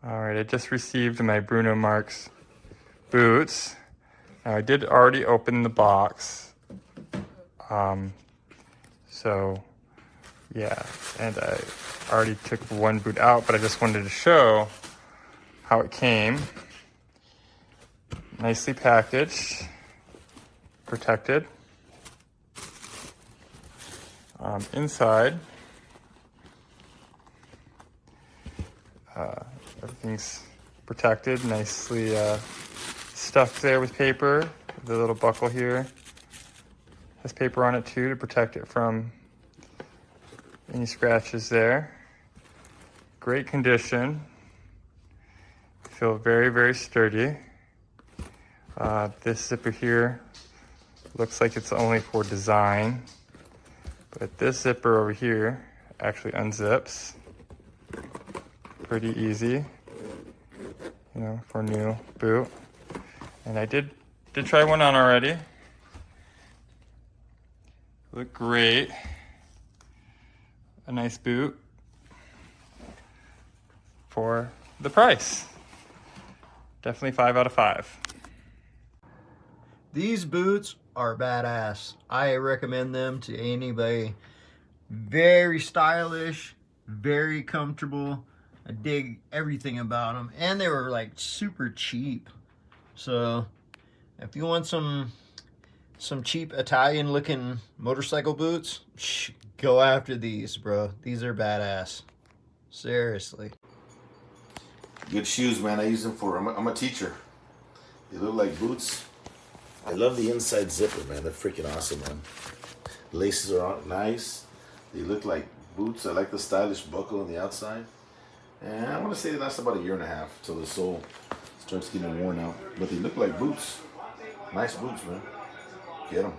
All right, I just received my Bruno Marc's boots. Now I did already open the box. So yeah, and I already took one boot out, but I just wanted to show how it came. Nicely packaged, protected. Inside, everything's protected, nicely stuffed there with paper. The little buckle here has paper on it too to protect it from any scratches there. Great condition. Feel very, very sturdy. This zipper here looks like it's only for design, but this zipper over here actually unzips. Pretty easy, you know, for a new boot. And I did try one on already. Look great. A nice boot for the price. Definitely 5 out of 5. These boots are badass. I recommend them to anybody. Very stylish, very comfortable. I dig everything about them, and they were like super cheap. So if you want some cheap Italian looking motorcycle boots, go after these, bro. These are badass. Seriously. Good shoes, man. I use them for, I'm a teacher. They look like boots. I love the inside zipper, man. They're freaking awesome, man. Laces are nice. They look like boots. I like the stylish buckle on the outside. And I want to say they last about 1.5 years till the sole starts getting worn out. But they look like boots. Nice boots, man. Get them.